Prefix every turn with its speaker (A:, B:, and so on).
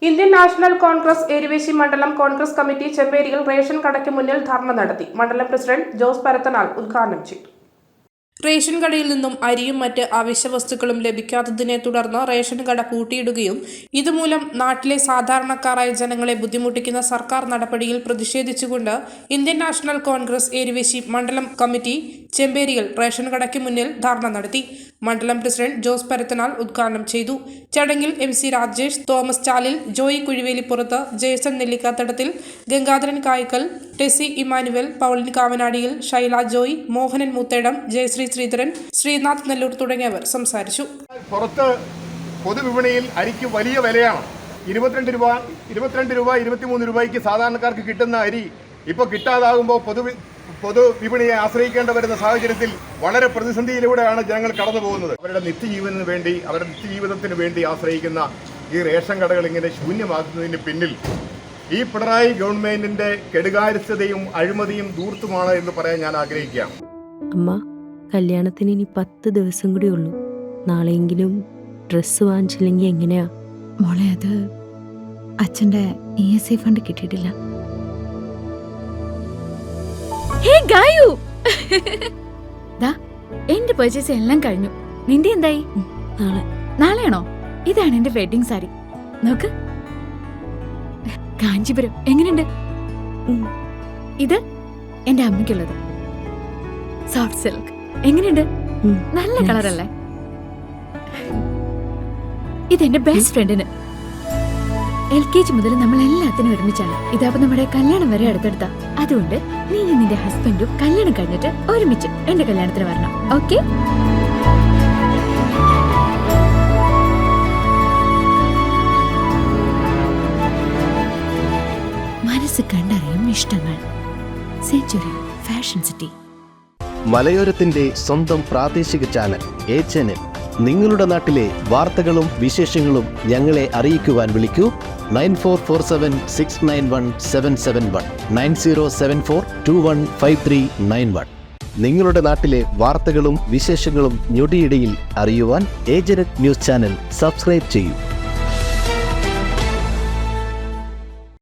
A: Indian national Congress Eruvessy മണ്ഡലം Congress committee ചെമ്പേരിയിൽ ration കടയ്ക്ക് മുന്നിൽ ധർണ നടത്തി. മണ്ഡലം പ്രസിഡന്റ് ജോസ് പരത്തനാൽ ഉദ്ഘാടനം ചെയ്തു. റേഷൻ കടയിൽ നിന്നും അരിയും മറ്റ് അവശ്യ വസ്തുക്കളും ലഭിക്കാത്തതിനെ തുടർന്ന് റേഷൻ കട പൂട്ടിയിടുകയും ഇതുമൂലം നാട്ടിലെ സാധാരണക്കാരായ ജനങ്ങളെ ബുദ്ധിമുട്ടിക്കുന്ന സർക്കാർ നടപടിയിൽ പ്രതിഷേധിച്ചുകൊണ്ട് ഇന്ത്യൻ നാഷണൽ കോൺഗ്രസ് എരുവേശി മണ്ഡലം കമ്മിറ്റി ചെമ്പേരിയിൽ റേഷൻ കടയ്ക്ക് മുന്നിൽ ധർണ നടത്തി. മണ്ഡലം പ്രസിഡന്റ് ജോസ് പരത്തനാൽ ഉദ്ഘാടനം ചെയ്തു. ചടങ്ങിൽ MC Rajesh, Thomas Chalil, Joy Kuzhivelippurath, Jason Nellikkathadathil, Gangadharan Kaykkal, Tessy Emmanuel, Pauline Kavanadiyil, Shaila Joy, Mohanan Moothedam, Jayashree Sreedharan, Sreenath Nellur തുടങ്ങിയവർ സംസാരിച്ചു.
B: പുറത്ത് പൊതുവിപണിയിൽ അരിക്ക് വലിയ വിലയാണ്. 22 രൂപ, 23 രൂപയ്ക്ക് സാധാരണക്കാർക്ക് കിട്ടുന്ന അരി ഇപ്പോൾ കിട്ടാതാകുമ്പോൾ പൊതുവിപണിയെ ആശ്രയിക്കേണ്ടി വരുന്ന സാഹചര്യത്തിൽ വളരെ പ്രതിസന്ധിയിലൂടെയാണ് ജനങ്ങൾ കടന്നു പോകുന്നത്. അവരുടെ നിത്യജീവിതത്തിന് വേണ്ടി ആശ്രയിക്കുന്ന ഈ റേഷൻ കടകൾ ഇങ്ങനെ ശൂന്യമാക്കുന്നതിന് പിന്നിൽ ഈ പിണറായി ഗവൺമെന്റിന്റെ കെടുകാര്യസ്ഥതയും അഴിമതിയും ധൂർത്തുമാണ് എന്ന് പറയാൻ ഞാൻ ആഗ്രഹിക്കുകയാണ്.
C: അമ്മ, കല്യാണത്തിന് ഇനി 10 ദിവസം കൂടി ഉള്ളൂ. നാളെയെങ്കിലും ഡ്രസ്സ് വാങ്ങിച്ചില്ലെങ്കിൽ എങ്ങനെയാ
D: മോളെ? അത് അച്ഛൻ്റെ ESI ഫണ്ട് കിട്ടിയിട്ടില്ല. എന്റെ പർച്ചേസ് എല്ലാം കഴിഞ്ഞു. നിന്റെ എന്തായി? നാളെയാണോ? ഇതാണ് എന്റെ വെഡിങ് സാരി. നോക്ക്, കാഞ്ചീപുരം എങ്ങനെയുണ്ട്? ഇത് എന്റെ അമ്മയ്ക്കുള്ളത് സോഫ്റ്റ് സിൽക്ക്. എങ്ങനെയുണ്ട്? നല്ല കളറല്ലേ? ഇതെന്റെ ബെസ്റ്റ് ഫ്രണ്ടിന്. LKG മുതൽ നമ്മൾ എല്ലാത്തിനും ഒരുമിച്ചാണ്. ഇതാവുമ്പോ നമ്മുടെ കല്യാണം വരെ അടുത്തെടുത്താ. അതുകൊണ്ട് നീ നിന്റെ ഹസ്ബൻഡും കല്യാണം കഴിഞ്ഞിട്ട് ഒരുമിച്ച് എന്റെ കല്യാണത്തിന് വരണം. ഓക്കെ? മനസ്സ് കണ്ടറിയും ഇഷ്ടങ്ങൾ. Century fashion city.
E: മലയോരത്തിന്റെ സ്വന്തം പ്രാദേശിക ചാനൽ A-Channel. നിങ്ങളുടെ നാട്ടിലെ വാർത്തകളും വിശേഷങ്ങളും ഞങ്ങളെ അറിയിക്കുവാൻ വിളിക്കൂ 9447691771 9074215391. നിങ്ങളുടെ നാട്ടിലെ വാർത്തകളും വിശേഷങ്ങളും ഞൊടിയിടയിൽ അറിയുവാൻ A-Channel ന്യൂസ് ചാനൽ സബ്സ്ക്രൈബ് ചെയ്യൂ.